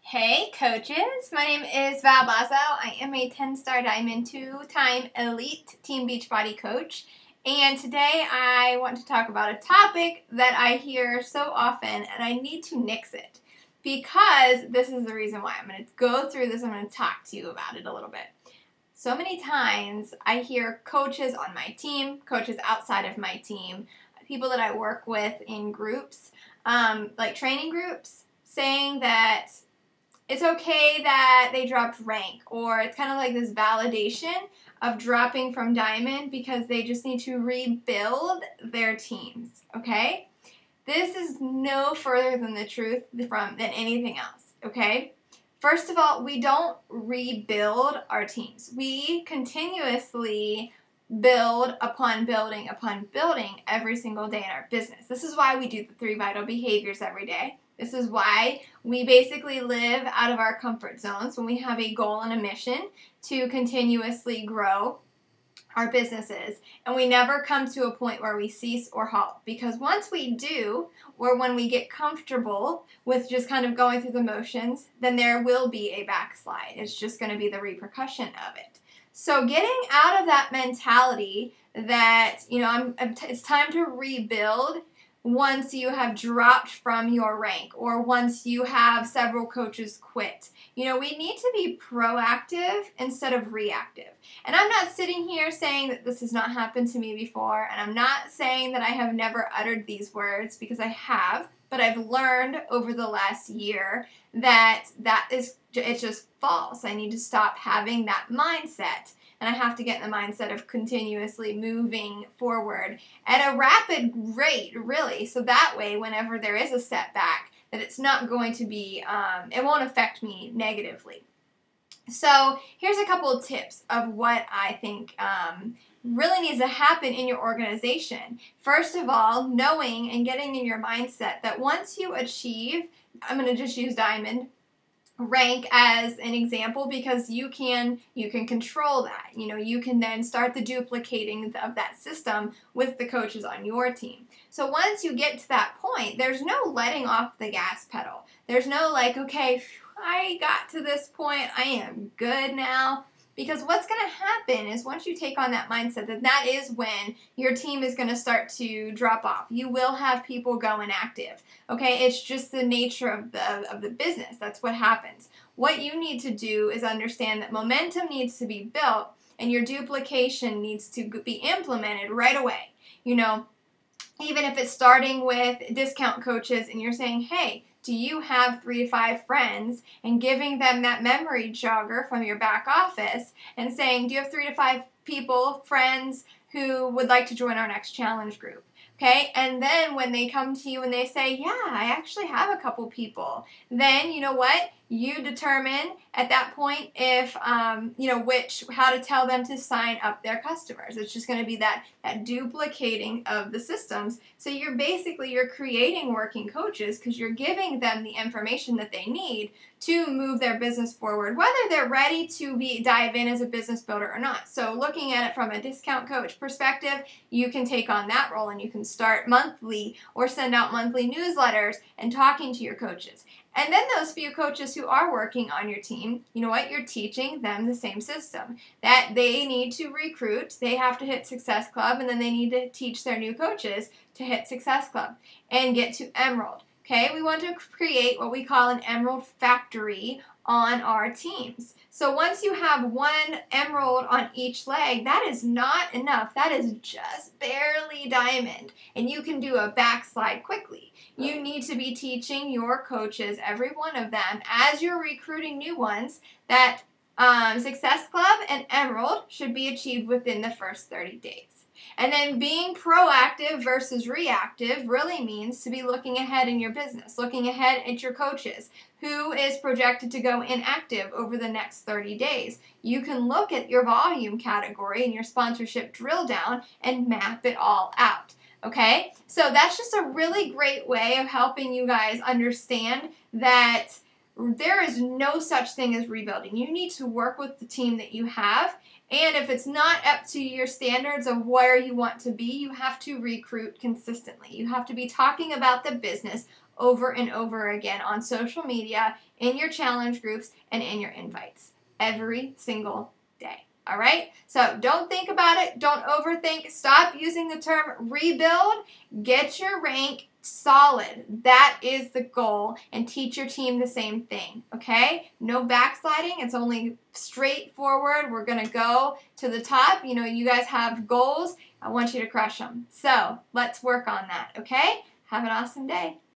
Hey coaches, my name is Val Bazo. I am a 10-star Diamond 2-time elite Team Beachbody coach. And today I want to talk about a topic that I hear so often and I need to nix it. Because this is the reason why. I'm going to go through this, I'm going to talk to you about it a little bit. So many times I hear coaches on my team, coaches outside of my team, people that I work with in groups, like training groups, saying that it's okay that they dropped rank, or it's kind of like this validation of dropping from diamond because they just need to rebuild their teams, okay? This is no further than the truth than anything else, okay? First of all, we don't rebuild our teams. We continuously build upon building every single day in our business. This is why we do the 3 vital behaviors every day. This is why we basically live out of our comfort zones when we have a goal and a mission to continuously grow our businesses, and we never come to a point where we cease or halt, because once we do, or when we get comfortable with just kind of going through the motions, then there will be a backslide. It's just going to be the repercussion of it. So getting out of that mentality that, it's time to rebuild once you have dropped from your rank or once you have several coaches quit. We need to be proactive instead of reactive. And I'm not sitting here saying that this has not happened to me before, and I'm not saying that I have never uttered these words, because I have, but I've learned over the last year that it's just false. I need to stop having that mindset. And I have to get in the mindset of continuously moving forward at a rapid rate, really. So that way, whenever there is a setback, that it's not going to be, it won't affect me negatively. So here's a couple of tips of what I think really needs to happen in your organization. First of all, knowing and getting in your mindset that once you achieve, I'm going to just use diamond rank as an example, because you can control that. You can then start the duplicating of that system with the coaches on your team. So once you get to that point, there's no letting off the gas pedal. There's no like, okay, I got to this point, I am good now. Because what's going to happen is once you take on that mindset, that is when your team is going to start to drop off. You will have people go inactive. Okay, it's just the nature of the business. That's what happens. What you need to do is understand that momentum needs to be built and your duplication needs to be implemented right away. Even if it's starting with discount coaches and you're saying, hey, do you have 3 to 5 friends, and giving them that memory jogger from your back office and saying, do you have 3 to 5 people, friends, who would like to join our next challenge group? Okay, and then when they come to you and they say, yeah, I actually have a couple people, then you know what? You determine at that point if, how to tell them to sign up their customers. It's just going to be that duplicating of the systems. So you're creating working coaches because you're giving them the information that they need to move their business forward, whether they're ready to dive in as a business builder or not. So looking at it from a discount coach perspective, you can take on that role and you can start monthly or send out monthly newsletters and talking to your coaches. And then those few coaches who are working on your team, you know what? You're teaching them the same system. That they need to recruit, they have to hit Success Club, and then they need to teach their new coaches to hit Success Club and get to Emerald. Okay, we want to create what we call an Emerald factory on our teams. So once you have 1 emerald on each leg, that is not enough. That is just barely diamond, and you can do a backslide quickly. You need to be teaching your coaches, every one of them, as you're recruiting new ones, that Success Club and Emerald should be achieved within the first 30 days. And then being proactive versus reactive really means to be looking ahead in your business, looking ahead at your coaches. Who is projected to go inactive over the next 30 days? You can look at your volume category and your sponsorship drill down and map it all out. Okay? So that's just a really great way of helping you guys understand that there is no such thing as rebuilding. You need to work with the team that you have. And if it's not up to your standards of where you want to be, you have to recruit consistently. You have to be talking about the business over and over again on social media, in your challenge groups, and in your invites every single day. All right? So don't think about it. Don't overthink. Stop using the term rebuild. Get your rank solid. That is the goal. And teach your team the same thing. Okay? No backsliding. It's only straightforward. We're going to go to the top. You know, you guys have goals. I want you to crush them. So let's work on that. Okay? Have an awesome day.